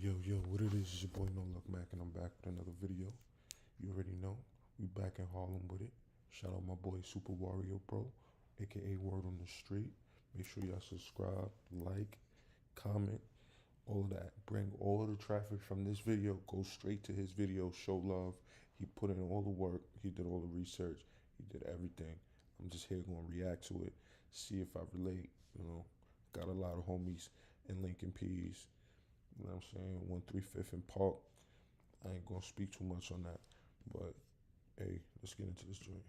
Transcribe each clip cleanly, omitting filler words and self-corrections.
Yo, what it is your boy noluckmacK, and I'm back with another video. You already know, we back in Harlem with it. Shout out my boy Super Wario Pro, aka Word on the Street. Make sure y'all subscribe, like, comment, all of that. Bring all of the traffic from this video, go straight to his video, show love. He put in all the work, he did all the research, he did everything. I'm just here gonna react to it, see if I relate, Got a lot of homies in Lincoln Peas. You know what I'm saying? 135th and Park. I ain't gonna speak too much on that. But hey, let's get into this joint.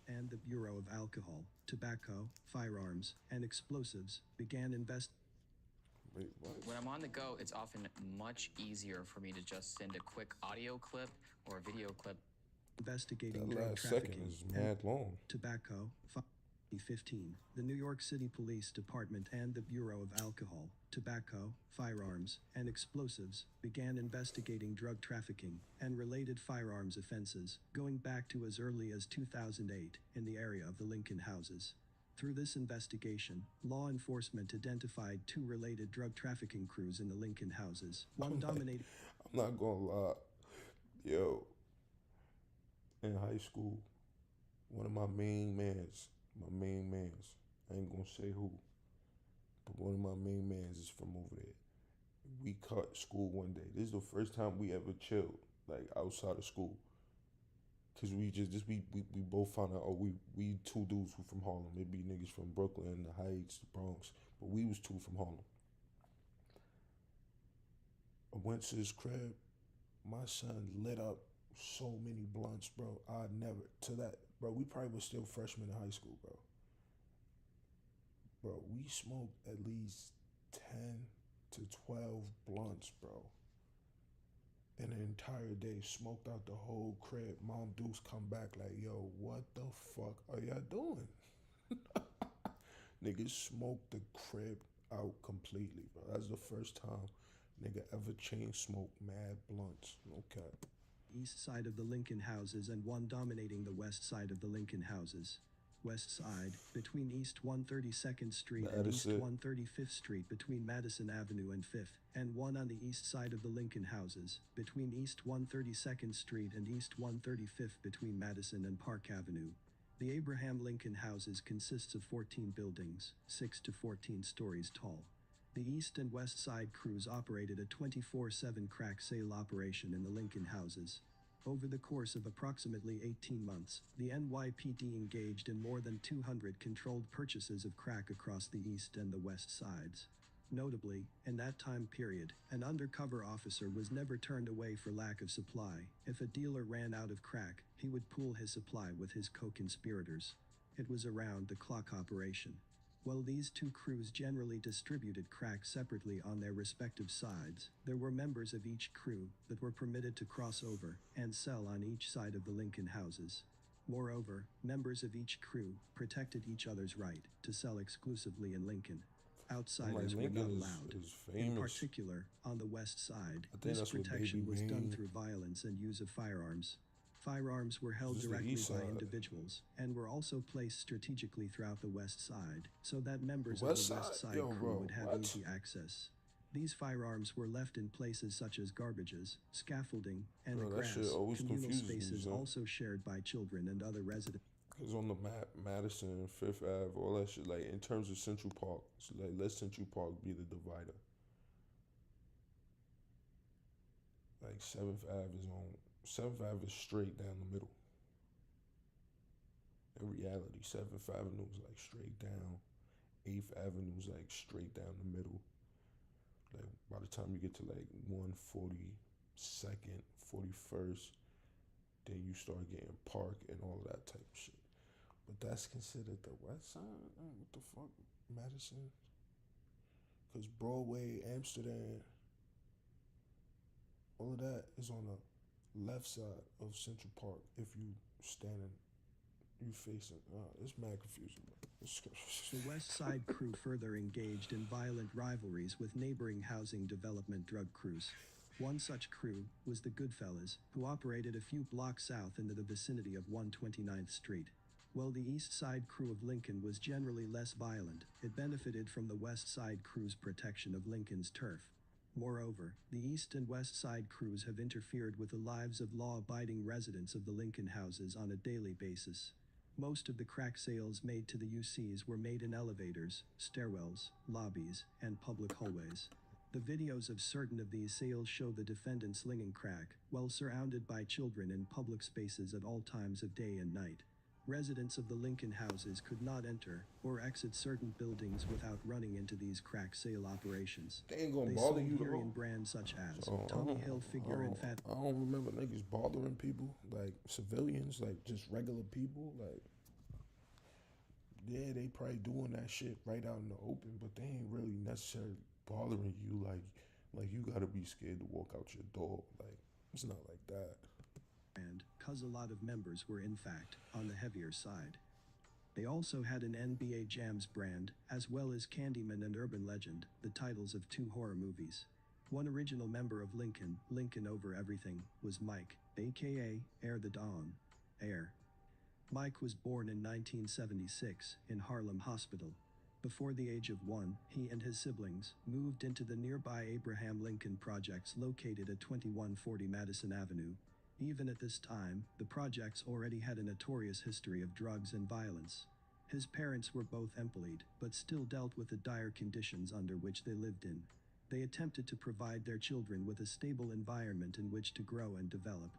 And the Bureau of Alcohol, Tobacco, Firearms, and Explosives began Wait, what? When I'm on the go, it's often much easier for me to just send a quick audio clip or a video clip. Investigating That drug last trafficking second is mad long. tobacco. 2015, the New York City Police Department and the Bureau of Alcohol, Tobacco, Firearms, and Explosives began investigating drug trafficking and related firearms offenses going back to as early as 2008 in the area of the Lincoln houses. Through this investigation, law enforcement identified two related drug trafficking crews in the Lincoln houses. One dominated. I'm not gonna lie. Yo, in high school, one of my main mans, I ain't gonna say who, but one of my main mans is from over there. We cut school one day. This is the first time we ever chilled, like outside of school. Cause we both found out, we two dudes who from Harlem. It be niggas from Brooklyn, the Heights, the Bronx, but we was two from Harlem. I went to his crib. My son lit up so many blunts, bro. We probably was still freshmen in high school, bro. Bro, we smoked at least 10 to 12 blunts, bro. In an entire day, smoked out the whole crib. Mom Deuce come back like, yo, what the fuck are y'all doing? Niggas smoked the crib out completely, bro. That's the first time nigga ever chain smoked mad blunts. No cap. East side of the Lincoln houses and one dominating the west side of the Lincoln houses. West side, between East 132nd Street and East 135th Street between Madison Avenue and 5th, and one on the east side of the Lincoln houses, between East 132nd Street and East 135th between Madison and Park Avenue. The Abraham Lincoln houses consists of 14 buildings, 6 to 14 stories tall. The east and west side crews operated a 24/7 crack sale operation in the Lincoln houses. Over the course of approximately 18 months, the NYPD engaged in more than 200 controlled purchases of crack across the east and the west sides. Notably, in that time period, an undercover officer was never turned away for lack of supply. If a dealer ran out of crack, he would pool his supply with his co-conspirators. It was a round-the-clock operation. While these two crews generally distributed crack separately on their respective sides, there were members of each crew that were permitted to cross over and sell on each side of the Lincoln houses. Moreover, members of each crew protected each other's right to sell exclusively in Lincoln. Outsiders were not allowed. In particular, on the west side, this protection was done through violence and use of firearms. Firearms were held directly by individuals and were also placed strategically throughout the west side so that members of the west side crew would have easy access. These firearms were left in places such as garbages, scaffolding, and the grass, communal spaces also shared by children and other residents. Because on the map, Madison and Fifth Ave, all that shit, like in terms of Central Park, so like let Central Park be the divider. Like 7th Ave is straight down the middle. In reality, 7th Avenue is like straight down. 8th Avenue is like straight down the middle. Like by the time you get to like 142nd, 41st, then you start getting Park and all of that type of shit. But that's considered the west side? What the fuck? Madison? Because Broadway, Amsterdam, all of that is on the left side of Central Park. If you facing, it's mad confusing. The West Side crew further engaged in violent rivalries with neighboring housing development drug crews. One such crew was the Goodfellas, who operated a few blocks south into the vicinity of 129th Street. While the East Side crew of Lincoln was generally less violent, it benefited from the West Side crew's protection of Lincoln's turf. Moreover, the East and West Side crews have interfered with the lives of law-abiding residents of the Lincoln houses on a daily basis. Most of the crack sales made to the UCs were made in elevators, stairwells, lobbies, and public hallways. The videos of certain of these sales show the defendant slinging crack while surrounded by children in public spaces at all times of day and night. Residents of the Lincoln houses could not enter or exit certain buildings without running into these crack sale operations. They ain't gonna They bother sold you Hungarian though. brands such as So, Tommy Hilfiger and Fat. I don't remember niggas bothering people, like civilians, like just regular people. Like, yeah, they probably doing that shit right out in the open, but they ain't really necessarily bothering you. Like you gotta be scared to walk out your door. Like, it's not like that. And, cause a lot of members were in fact on the heavier side. They also had an NBA Jams brand, as well as Candyman and Urban Legend, the titles of 2 horror movies. One original member of Lincoln, Lincoln Over Everything, was Mike, aka Air the Dawn. Air. Mike was born in 1976 in Harlem Hospital. Before the age of 1, he and his siblings moved into the nearby Abraham Lincoln projects located at 2140 Madison Avenue. Even at this time, the projects already had a notorious history of drugs and violence. His parents were both employed, but still dealt with the dire conditions under which they lived in. They attempted to provide their children with a stable environment in which to grow and develop.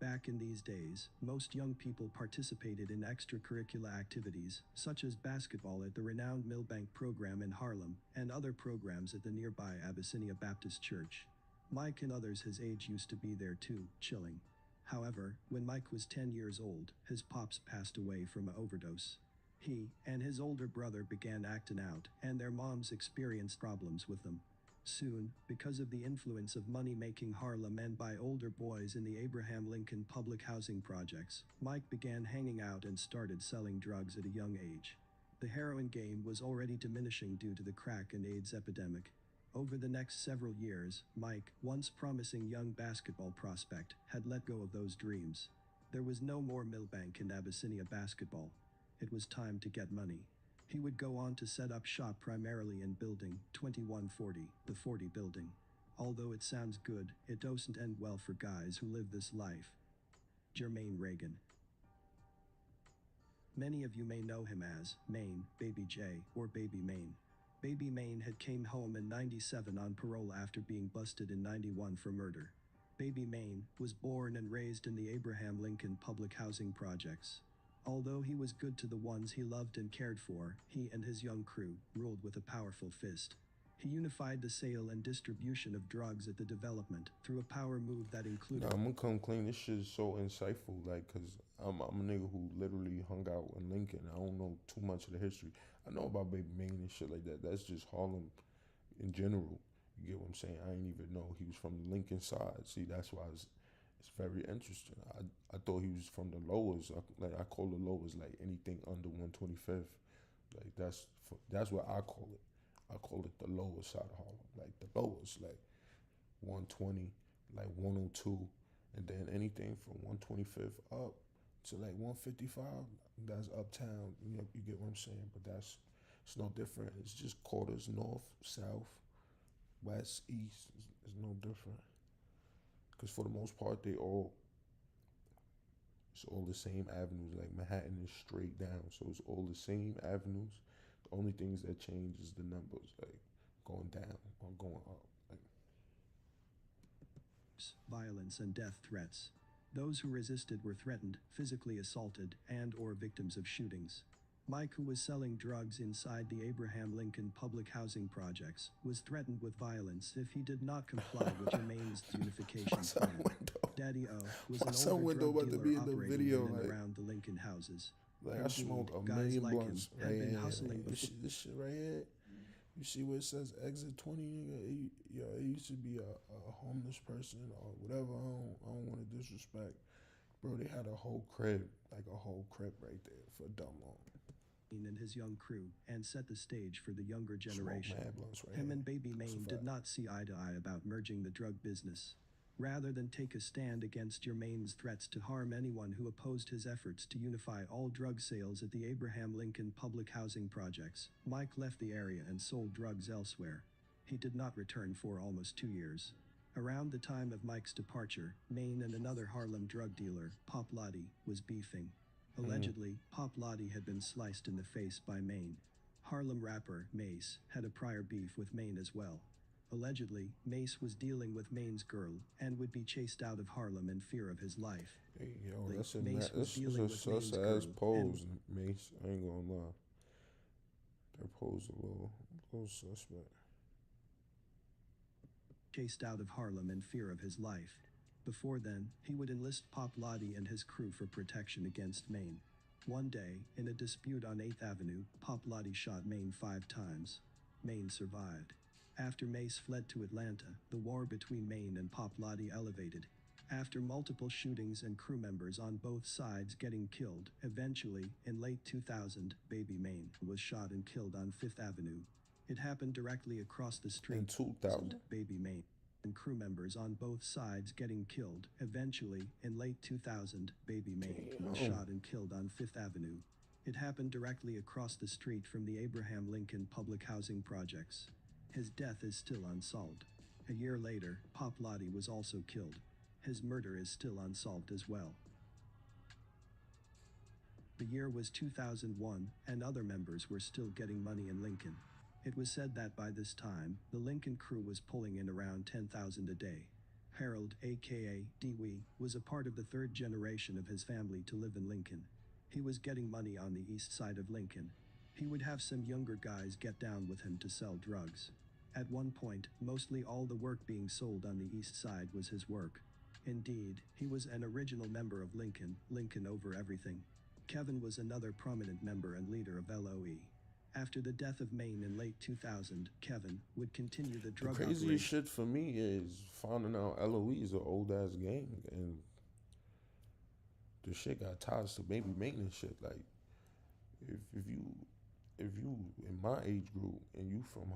Back in these days, most young people participated in extracurricular activities, such as basketball at the renowned Milbank program in Harlem, and other programs at the nearby Abyssinia Baptist Church. Mike and others his age used to be there too, chilling. However, when Mike was 10 years old, his pops passed away from an overdose. He and his older brother began acting out, and their moms experienced problems with them. Soon, because of the influence of money-making Harlem and by older boys in the Abraham Lincoln public housing projects, Mike began hanging out and started selling drugs at a young age. The heroin game was already diminishing due to the crack and AIDS epidemic. Over the next several years, Mike, once promising young basketball prospect, had let go of those dreams. There was no more Milbank and Abyssinia basketball. It was time to get money. He would go on to set up shop primarily in building 2140, the 40 building. Although it sounds good, it doesn't end well for guys who live this life. Jermaine Reagan. Many of you may know him as Maine, Baby J, or Baby Maine. Baby Maine had came home in 97 on parole after being busted in 91 for murder. Baby Maine was born and raised in the Abraham Lincoln public housing projects. Although he was good to the ones he loved and cared for, he and his young crew ruled with a powerful fist. He unified the sale and distribution of drugs at the development through a power move that included... Nah, I'm gonna come clean. This shit is so insightful, like, cause I'm a nigga who literally hung out in Lincoln. I don't know too much of the history. I know about Baby Maine and shit like that. That's just Harlem in general. You get what I'm saying? I didn't even know he was from the Lincoln side. See, that's why it's very interesting. I thought he was from the lowers. I call the lowers like anything under 125th. Like that's what I call it. I call it the lower side of Harlem. Like the lowers, like 120, like 102, and then anything from 125th up to like 155, that's uptown. You know, you get what I'm saying? But it's no different. It's just quarters north, south, west, east. It's no different. Because for the most part, it's all the same avenues. Like Manhattan is straight down, so it's all the same avenues. The only things that change is the numbers, like going down or going up. Like violence and death threats. Those who resisted were threatened, physically assaulted, and or victims of shootings. Mike, who was selling drugs inside the Abraham Lincoln public housing projects, was threatened with violence if he did not comply with Jermaine's unification plan. Daddy O was an older drug dealer operating in and around the Lincoln houses. Like Indeed, I smoked a guys million like blunts him had been hustling this shit right here. You see where it says exit 20, nigga? It used to be a homeless person or whatever. I don't want to disrespect. Bro, they had a whole crib right there for dumb long. And his young crew, and set the stage for the younger generation. Right Him here. and Baby Maine did not see eye to eye about merging the drug business. Rather than take a stand against Germain's threats to harm anyone who opposed his efforts to unify all drug sales at the Abraham Lincoln public housing projects, Mike left the area and sold drugs elsewhere. He did not return for almost 2 years. Around the time of Mike's departure, Maine and another Harlem drug dealer, Pop Lottie, was beefing. Allegedly, Pop Lottie had been sliced in the face by Maine. Harlem rapper, Mace, had a prior beef with Maine as well. Allegedly, Mace was dealing with Maine's girl and would be chased out of Harlem in fear of his life. Hey, yo, that's Mace was a dealing with Maine's sus ass girl pose, Mace. I ain't gonna lie. That pose a little suspect. Chased out of Harlem in fear of his life. Before then, he would enlist Pop Lottie and his crew for protection against Maine. One day, in a dispute on 8th Avenue, Pop Lottie shot Maine 5 times. Maine survived. After Mace fled to Atlanta, the war between Maine and Pop Lottie elevated. After multiple shootings and crew members on both sides getting killed, eventually, in late 2000, Baby Maine was shot and killed on 5th Avenue. It happened directly across the street. In 2000? Baby Maine and crew members on both sides getting killed. Eventually, in late 2000, Baby Maine was shot and killed on 5th Avenue. It happened directly across the street from the Abraham Lincoln public housing projects. His death is still unsolved. A year later, Pop Lottie was also killed. His murder is still unsolved as well. The year was 2001, and other members were still getting money in Lincoln. It was said that by this time, the Lincoln crew was pulling in around $10,000 a day. Harold, aka Dewey, was a part of the 3rd generation of his family to live in Lincoln. He was getting money on the east side of Lincoln. He would have some younger guys get down with him to sell drugs. At one point, mostly all the work being sold on the east side was his work. Indeed, he was an original member of Lincoln over everything. Kevin was another prominent member and leader of LOE. After the death of Maine in late 2000, Kevin would continue the drug operation. The craziest shit for me is finding out LOE is an old ass gang, and the shit got ties to baby maintenance shit. Like, if you in my age group and you from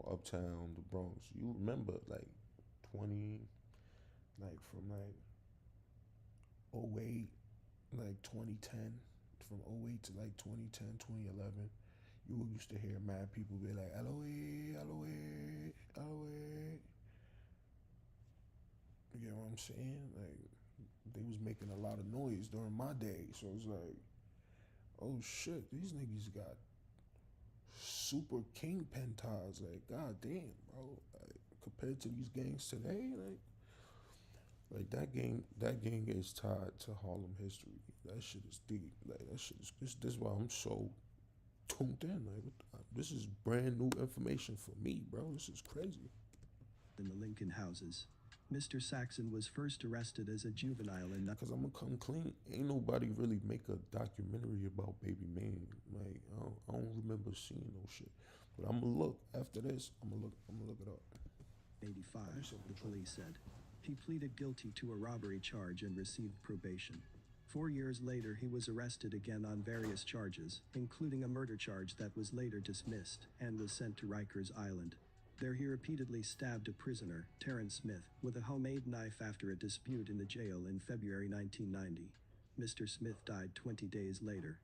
uptown, the Bronx, you remember like 20, like from like 08, like 2010, from 08 to like 2010, 2011, you used to hear mad people be like, LOE, LOE, LOE. You get what I'm saying? Like, they was making a lot of noise during my day, so it's like, oh shit, these niggas got super kingpin ties. Like, goddamn, bro. Like, compared to these gangs today, like that gang is tied to Harlem history. That shit is deep. Like, that shit is this is why I'm so tuned in. Like, this is brand new information for me, bro. This is crazy. In the Lincoln houses, Mr. Saxon was first arrested as a juvenile in... Because I'm gonna come clean. Ain't nobody really make a documentary about Baby Maine. Like, I don't remember seeing no shit. But I'm gonna look after this. I'm gonna look it up. 85, the police said. He pleaded guilty to a robbery charge and received probation. 4 years later, he was arrested again on various charges, including a murder charge that was later dismissed, and was sent to Rikers Island. There he repeatedly stabbed a prisoner, Terrence Smith, with a homemade knife after a dispute in the jail in February 1990. Mr. Smith died 20 days later.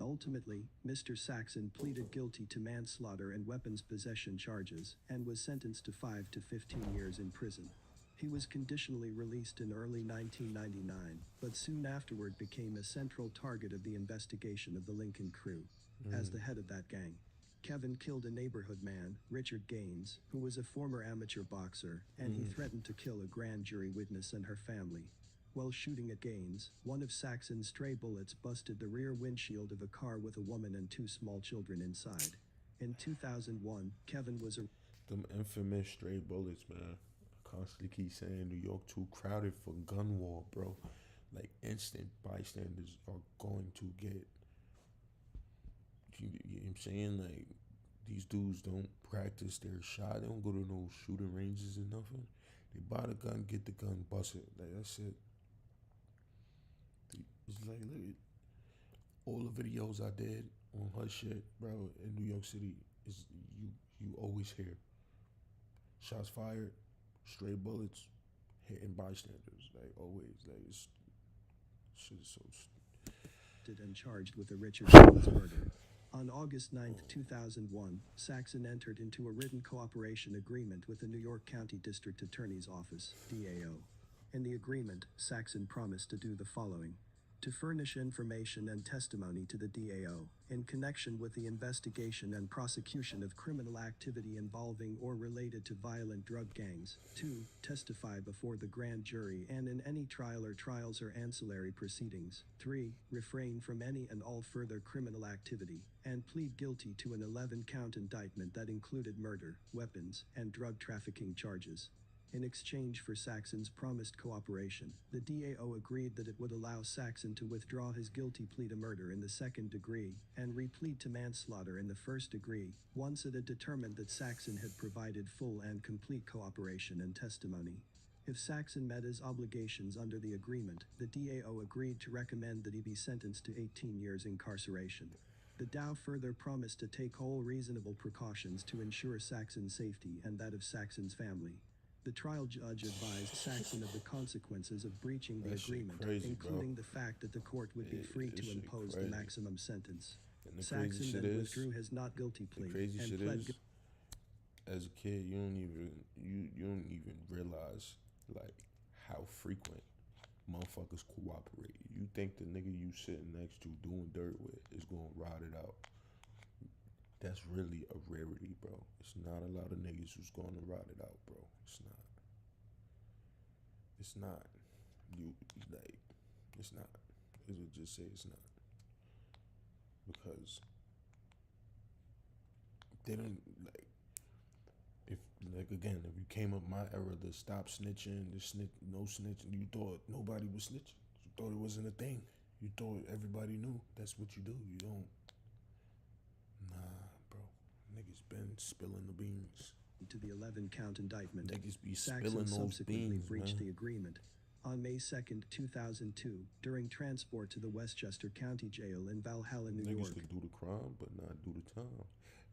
Ultimately, Mr. Saxon pleaded guilty to manslaughter and weapons possession charges, and was sentenced to 5 to 15 years in prison. He was conditionally released in early 1999, but soon afterward became a central target of the investigation of the Lincoln crew. As the head of that gang, Kevin killed a neighborhood man, Richard Gaines, who was a former amateur boxer, and he threatened to kill a grand jury witness and her family. While shooting at Gaines, one of Saxon's stray bullets busted the rear windshield of a car with a woman and 2 small children inside. In 2001, Kevin was them infamous stray bullets, man. I constantly keep saying New York too crowded for gun war, bro. Like, instant bystanders are going to get... You know what I'm saying? Like, these dudes don't practice their shot. They don't go to no shooting ranges or nothing. They buy the gun, get the gun, bust it. Like, that's it. It's like, look at all the videos I did on her shit, bro, in New York City. Is you always hear shots fired, Stray bullets hitting bystanders, like always. Like shit is so. And charged with the Richard Jones murder. On August 9, 2001, Saxon entered into a written cooperation agreement with the New York County District Attorney's Office, DAO. In the agreement, Saxon promised to do the following: to furnish information and testimony to the DAO in connection with the investigation and prosecution of criminal activity involving or related to violent drug gangs, 2. Testify before the grand jury and in any trial or trials or ancillary proceedings, 3. Refrain from any and all further criminal activity, and plead guilty to an 11-count indictment that included murder, weapons, and drug trafficking charges. In exchange for Saxon's promised cooperation, the DAO agreed that it would allow Saxon to withdraw his guilty plea to murder in the second degree and replead to manslaughter in the first degree, once it had determined that Saxon had provided full and complete cooperation and testimony. If Saxon met his obligations under the agreement, the DAO agreed to recommend that he be sentenced to 18 years incarceration. The DAO further promised to take all reasonable precautions to ensure Saxon's safety and that of Saxon's family. The trial judge advised Saxon of the consequences of breaching the agreement, including the fact that the court would be free to impose the maximum sentence. Saxon then withdrew his not guilty plea and pled guilty. As a kid, you don't even realize like how frequent motherfuckers cooperate. You think the nigga you sitting next to doing dirt with is gonna ride it out. That's really a rarity, bro. It's not a lot of niggas who's gonna ride it out, bro. It's not. It's not. It's not. It would just say it's not. Because they don't, like, if you came up my era, the stop snitching, no snitching, you thought nobody was snitching. You thought it wasn't a thing. You thought everybody knew. That's what you do. You don't. Nah, bro. Niggas been spilling the beans. To the 11-count indictment, Niggas be Saxon spilling those subsequently beans, breached man. the agreement. On May 2, 2002, during transport to the Westchester County Jail in Valhalla, New York. Niggas could do the crime, but not do the time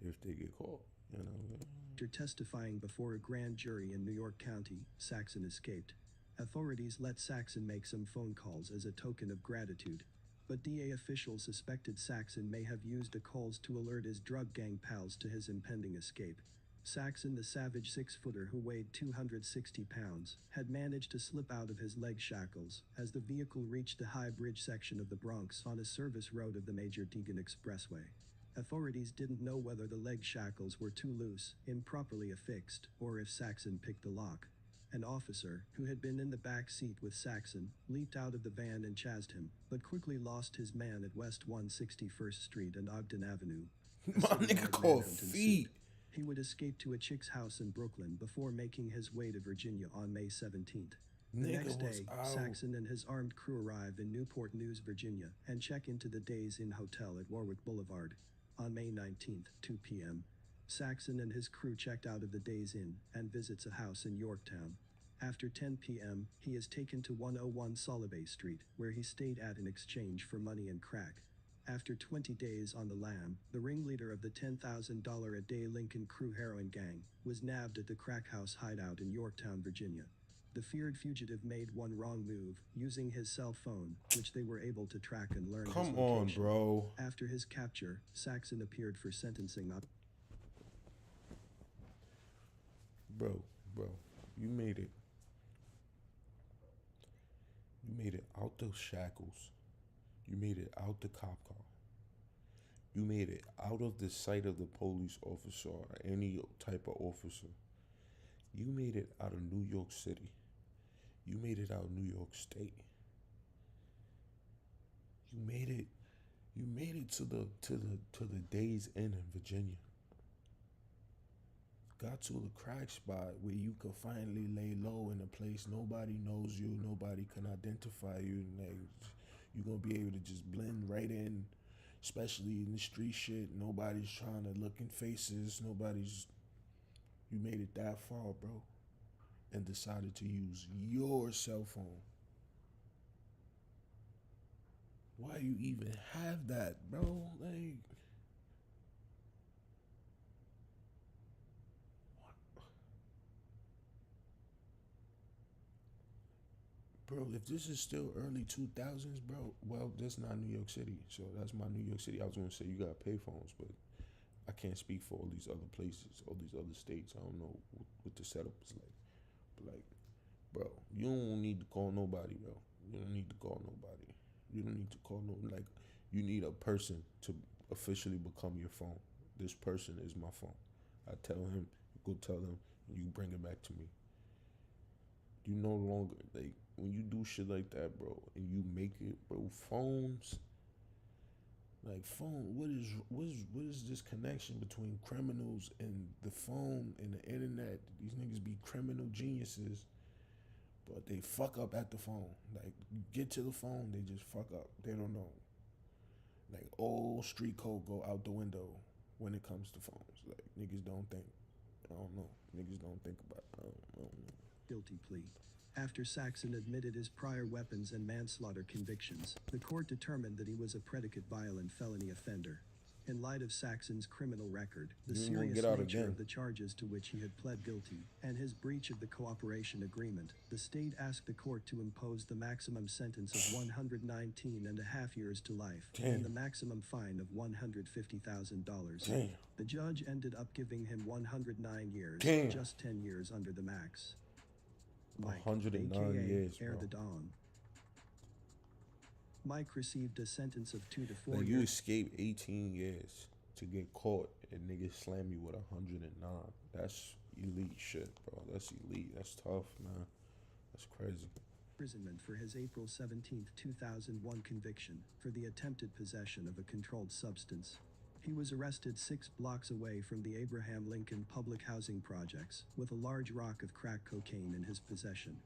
if they get caught, you know. After testifying before a grand jury in New York County, Saxon escaped. Authorities let Saxon make some phone calls as a token of gratitude, but DA officials suspected Saxon may have used the calls to alert his drug gang pals to his impending escape. Saxon, the savage 6-footer who weighed 260 pounds, had managed to slip out of his leg shackles as the vehicle reached the High Bridge section of the Bronx on a service road of the Major Deegan Expressway. Authorities didn't know whether the leg shackles were too loose, improperly affixed, or if Saxon picked the lock. An officer, who had been in the back seat with Saxon, leaped out of the van and chased him, but quickly lost his man at West 161st Street and Ogden Avenue. My nigga called feet. He would escape to a chick's house in Brooklyn before making his way to Virginia on May 17th. The next day, Saxon and his armed crew arrive in Newport News, Virginia, and check into the Days Inn Hotel at Warwick Boulevard. On May 19th, 2 p.m., Saxon and his crew checked out of the Days Inn and visits a house in Yorktown. After 10 p.m., he is taken to 101 Soloway Street, where he stayed at in exchange for money and crack. After 20 days on the lam, the ringleader of the $10,000 a day Lincoln Crew heroin gang was nabbed at the crack house hideout in Yorktown, Virginia. The feared fugitive made one wrong move, using his cell phone, which they were able to track and learn his location. Come on, bro. After his capture, Saxon appeared for sentencing. Bro, you made it. You made it out those shackles. You made it out the cop car. You made it out of the sight of the police officer or any type of officer. You made it out of New York City. You made it out of New York State. You made it to the Days Inn in Virginia. Got to the crack spot where you could finally lay low in a place nobody knows you, nobody can identify you, and you're gonna be able to just blend right in, especially in the street shit. Nobody's trying to look in faces. You made it that far, bro, and decided to use your cell phone. Why you even have that, bro? Like, Bro, if this is still early 2000s, bro, well, that's not New York City. So that's my New York City. I was gonna say you got payphones, but I can't speak for all these other places, all these other states. I don't know what the setup is like. But like, bro, you don't need to call nobody, bro. You don't need to call nobody. You don't need to call no like. You need a person to officially become your phone. This person is my phone. I tell him, go tell him, and you bring it back to me. You no longer like when you do shit like that, bro, and you make it, bro. Phones, like phone. What is this connection between criminals and the phone and the internet? These niggas be criminal geniuses, but they fuck up at the phone. Like you get to the phone, they just fuck up. They don't know. Like all street code go out the window when it comes to phones. Like niggas don't think. I don't know. Niggas don't think about it. I don't know. Guilty plea. After Saxon admitted his prior weapons and manslaughter convictions, the court determined that he was a predicate violent felony offender. In light of Saxon's criminal record, the serious nature of the charges to which he had pled guilty, and his breach of the cooperation agreement, the state asked the court to impose the maximum sentence of 119 and a half years to life and the maximum fine of $150,000. The judge ended up giving him 109 years, just 10 years under the max. Mike, 109 years, Air bro. the Dawn. Mike received a sentence of 2 to 4 like years. you escape 18 years to get caught and niggas slam you with 109. That's elite shit, bro. That's elite. That's tough, man. That's crazy. Imprisonment for his April 17, 2001 conviction for the attempted possession of a controlled substance. He was arrested 6 blocks away from the Abraham Lincoln Public Housing Projects with a large rock of crack cocaine in his possession.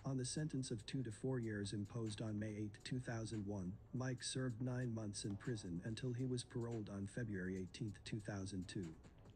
On the sentence of 2 to 4 years imposed on May 8, 2001, Mike served 9 months in prison until he was paroled on February 18, 2002.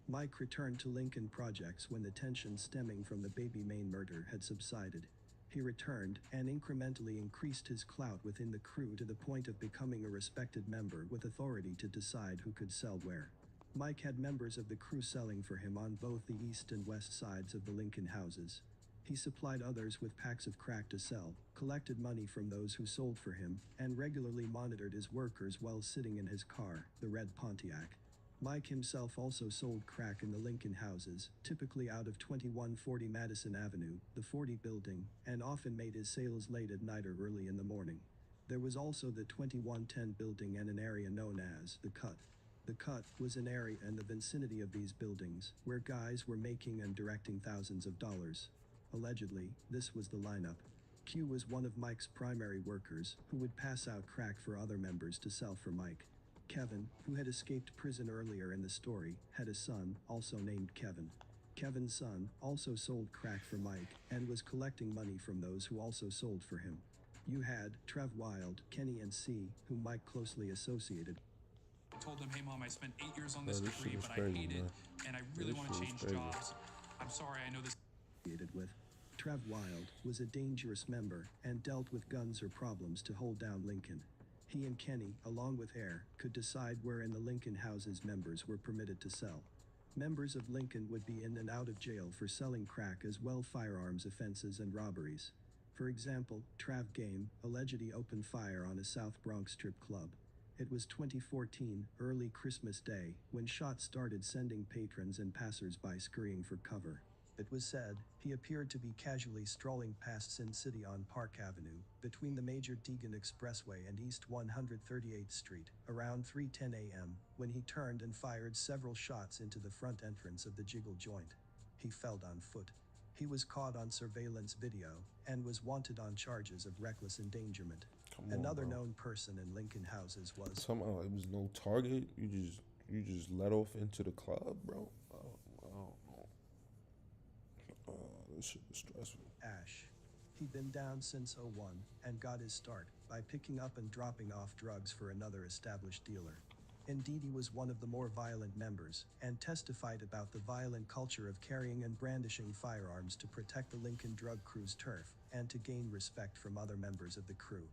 Mike returned to Lincoln Projects when the tension stemming from the Baby Maine murder had subsided. He returned and incrementally increased his clout within the crew to the point of becoming a respected member with authority to decide who could sell where. Mike had members of the crew selling for him on both the east and west sides of the Lincoln houses. He supplied others with packs of crack to sell, collected money from those who sold for him, and regularly monitored his workers while sitting in his car, the red Pontiac. Mike himself also sold crack in the Lincoln houses, typically out of 2140 Madison Avenue, the 40 building, and often made his sales late at night or early in the morning. There was also the 2110 building and an area known as the Cut. The Cut was an area in the vicinity of these buildings where guys were making and directing thousands of dollars. Allegedly, this was the lineup. Q was one of Mike's primary workers who would pass out crack for other members to sell for Mike. Kevin, who had escaped prison earlier in the story, had a son, also named Kevin. Kevin's son also sold crack for Mike and was collecting money from those who also sold for him. You had Trev Wild, Kenny, and C, whom Mike closely associated. I told him, hey mom, I spent 8 years on this Bro, degree, but crazy, I hate it, and I really This want to shit is change crazy. jobs. I'm sorry, I know this. With. Trev Wild was a dangerous member and dealt with guns or problems to hold down Lincoln. He and Kenny, along with Air, could decide where in the Lincoln houses members were permitted to sell. Members of Lincoln would be in and out of jail for selling crack as well firearms offenses and robberies. For example, Trav Game allegedly opened fire on a South Bronx strip club. It was 2014, early Christmas Day, when shots started sending patrons and passers-by scurrying for cover. It was said, he appeared to be casually strolling past Sin City on Park Avenue, between the major Deegan Expressway and East 138th Street, around 3:10 a.m., when he turned and fired several shots into the front entrance of the Jiggle joint. He fell on foot. He was caught on surveillance video, and was wanted on charges of reckless endangerment. Another known person in Lincoln houses was... Somehow it was no target. You just let off into the club, bro. I don't know. This shit was stressful. Ash. He'd been down since '01 and got his start by picking up and dropping off drugs for another established dealer. Indeed, he was one of the more violent members and testified about the violent culture of carrying and brandishing firearms to protect the Lincoln drug crew's turf and to gain respect from other members of the crew.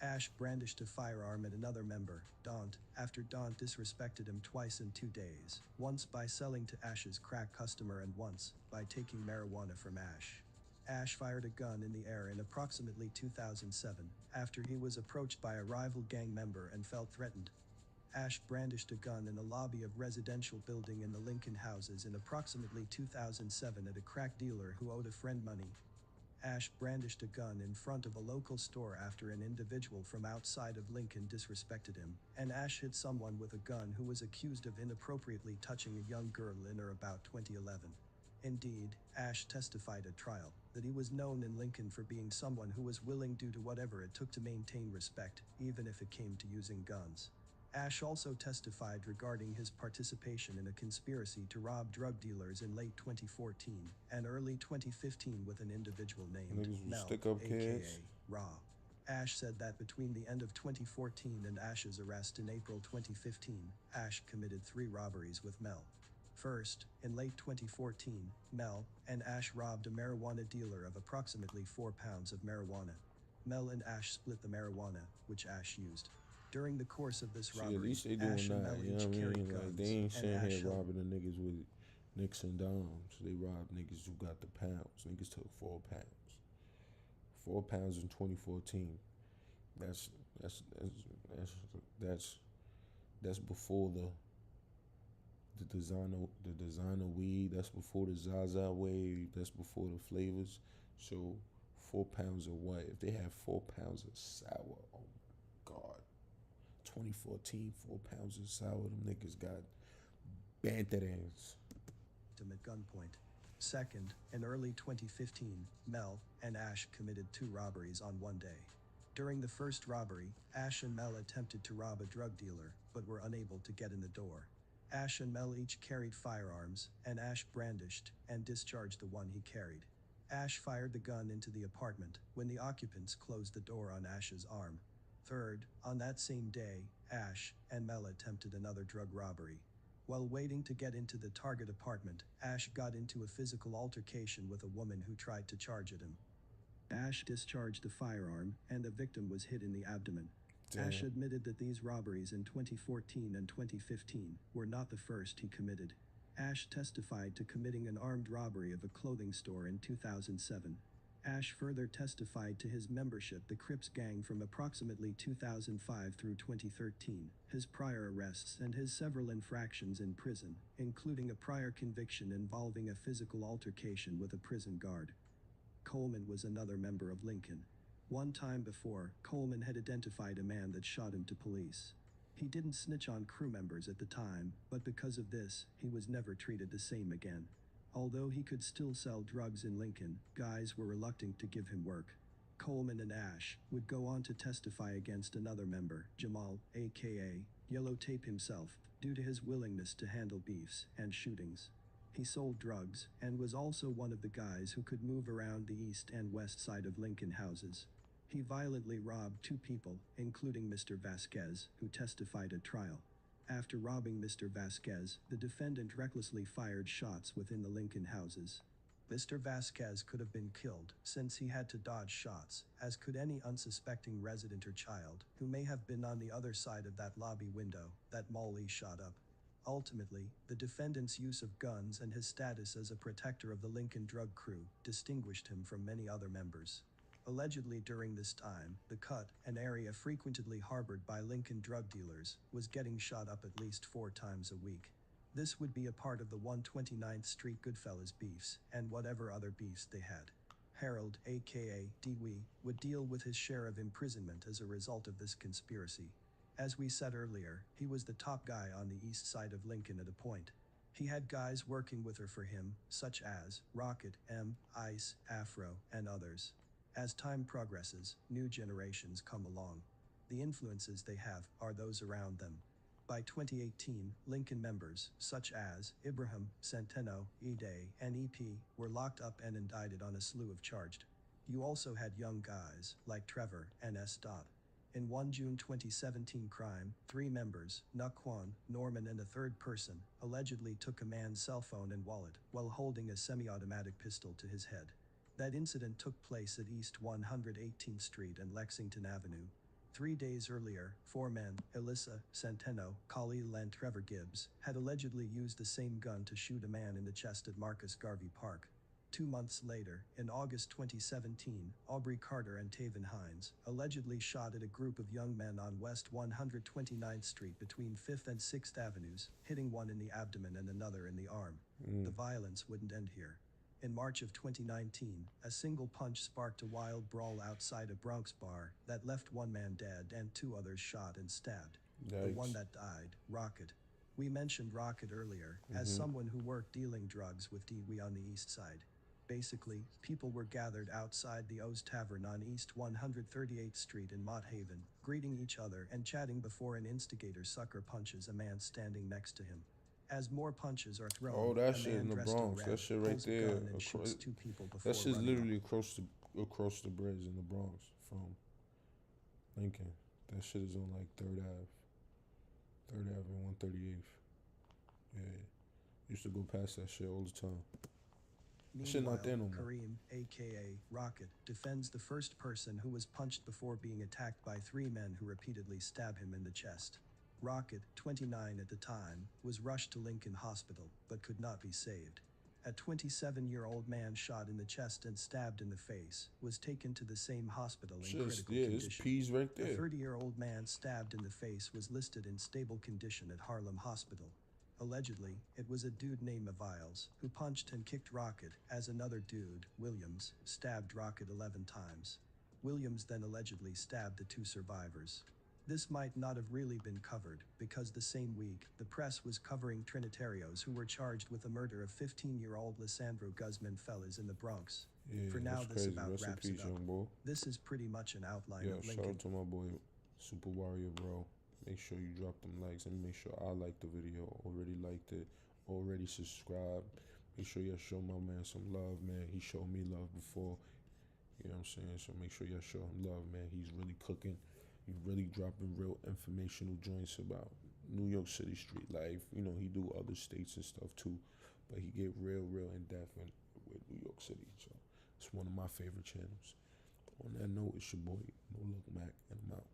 Ash brandished a firearm at another member, Daunt, after Daunt disrespected him twice in 2 days, once by selling to Ash's crack customer and once by taking marijuana from Ash. Ash fired a gun in the air in approximately 2007 after he was approached by a rival gang member and felt threatened. Ash brandished a gun in the lobby of residential building in the Lincoln houses in approximately 2007 at a crack dealer who owed a friend money. Ash brandished a gun in front of a local store after an individual from outside of Lincoln disrespected him, and Ash hit someone with a gun who was accused of inappropriately touching a young girl in or about 2011. Indeed, Ash testified at trial that he was known in Lincoln for being someone who was willing to do whatever it took to maintain respect, even if it came to using guns. Ash also testified regarding his participation in a conspiracy to rob drug dealers in late 2014 and early 2015 with an individual named Mel, aka Ra. Ash said that between the end of 2014 and Ash's arrest in April 2015, Ash committed 3 robberies with Mel. First, in late 2014, Mel and Ash robbed a marijuana dealer of approximately 4 pounds of marijuana. Mel and Ash split the marijuana, which Ash used. During the course of this robbery, at least they doing Ash and that, Mel you know each what I carried mean? guns, Like, they ain't sitting and here Ash held robbing the niggas with nicks and dimes. They robbed niggas who got the pounds. Niggas took 4 pounds. 4 pounds in 2014. That's before the designer weed. That's before the Zaza wave. That's before the flavors. So 4 pounds of what? If they have 4 pounds of sour, oh my God. 2014, 4 pounds of sour. Them niggas got banterans. At gunpoint. Second, in early 2015, Mel and Ash committed 2 robberies on one day. During the first robbery, Ash and Mel attempted to rob a drug dealer, but were unable to get in the door. Ash and Mel each carried firearms, and Ash brandished and discharged the one he carried. Ash fired the gun into the apartment when the occupants closed the door on Ash's arm. Third, on that same day, Ash and Mel attempted another drug robbery. While waiting to get into the target apartment, Ash got into a physical altercation with a woman who tried to charge at him. Ash discharged the firearm, and the victim was hit in the abdomen. Damn. Ash admitted that these robberies in 2014 and 2015 were not the first he committed. Ash testified to committing an armed robbery of a clothing store in 2007. Ash further testified to his membership the Crips gang from approximately 2005 through 2013, his prior arrests and his several infractions in prison, including a prior conviction involving a physical altercation with a prison guard. Coleman was another member of Lincoln. One time before, Coleman had identified a man that shot him to police. He didn't snitch on crew members at the time, but because of this, he was never treated the same again. Although he could still sell drugs in Lincoln, guys were reluctant to give him work. Coleman and Ash would go on to testify against another member, Jamal, aka Yellow Tape himself, due to his willingness to handle beefs and shootings. He sold drugs and was also one of the guys who could move around the east and west side of Lincoln houses. He violently robbed 2 people, including Mr. Vasquez, who testified at trial. After robbing Mr. Vasquez, the defendant recklessly fired shots within the Lincoln houses. Mr. Vasquez could have been killed since he had to dodge shots, as could any unsuspecting resident or child who may have been on the other side of that lobby window that Molly shot up. Ultimately, the defendant's use of guns and his status as a protector of the Lincoln drug crew distinguished him from many other members. Allegedly during this time, the Cut, an area frequently harbored by Lincoln drug dealers, was getting shot up at least 4 times a week. This would be a part of the 129th Street Goodfellas beefs and whatever other beefs they had. Harold, aka Dewey, would deal with his share of imprisonment as a result of this conspiracy. As we said earlier, he was the top guy on the east side of Lincoln at a point. He had guys working with her for him, such as Rocket, M, Ice, Afro, and others. As time progresses, new generations come along. The influences they have are those around them. By 2018, Lincoln members, such as Ibrahim, Centeno, E-Day, and EP, were locked up and indicted on a slew of charged. You also had young guys, like Trevor and S. In one June 2017 crime, 3 members, Naquan, Norman and a third person, allegedly took a man's cell phone and wallet while holding a semi-automatic pistol to his head. That incident took place at East 118th Street and Lexington Avenue. 3 days earlier, 4 men, Alyssa, Centeno, Khalil and Trevor Gibbs, had allegedly used the same gun to shoot a man in the chest at Marcus Garvey Park. 2 months later, in August 2017, Aubrey Carter and Taven Hines allegedly shot at a group of young men on West 129th Street between 5th and 6th Avenues, hitting one in the abdomen and another in the arm. The violence wouldn't end here. In March of 2019, a single punch sparked a wild brawl outside a Bronx bar that left one man dead and 2 others shot and stabbed. Yikes. The one that died, Rocket. We mentioned Rocket earlier as someone who worked dealing drugs with Dewey on the east side. Basically, people were gathered outside the O's Tavern on East 138th Street in Mott Haven, greeting each other and chatting before an instigator sucker punches a man standing next to him. As more punches are thrown, Oh, that a shit man in the dressed Bronx. red That shit right pulls a there. gun and shoots 2 people before That shit's running literally off. across the bridge in the Bronx from Lincoln. That shit is on like 3rd Ave and 138th. Yeah. Used to go past that shit all the time. That shit not there no more. Kareem, aka Rocket, defends the first person who was punched before being attacked by 3 men who repeatedly stab him in the chest. Rocket, 29 at the time, was rushed to Lincoln Hospital, but could not be saved. A 27-year-old man shot in the chest and stabbed in the face was taken to the same hospital in critical It's condition. peas right there. A 30-year-old man stabbed in the face was listed in stable condition at Harlem Hospital. Allegedly, it was a dude named Miles who punched and kicked Rocket as another dude, Williams, stabbed Rocket 11 times. Williams then allegedly stabbed the 2 survivors. This might not have really been covered, because the same week, the press was covering Trinitarios who were charged with the murder of 15-year-old Lissandro Guzman Fellas in the Bronx. Yeah, For now, that's this crazy. about Rest in wraps peace, it up. young boy. This is pretty much an outline Yeah, of shout Lincoln. out to my boy Super Warrior, bro. Make sure you drop them likes and make sure I like the video. Already liked it. Already subscribed. Make sure y'all show my man some love, man. He showed me love before. You know what I'm saying? So make sure y'all show him love, man. He's really cooking. He's really dropping real informational joints about New York City street life. You know, he do other states and stuff too. But he get real in depth with New York City. So it's one of my favorite channels. On that note, it's your boy, noluckmacK, and I'm out.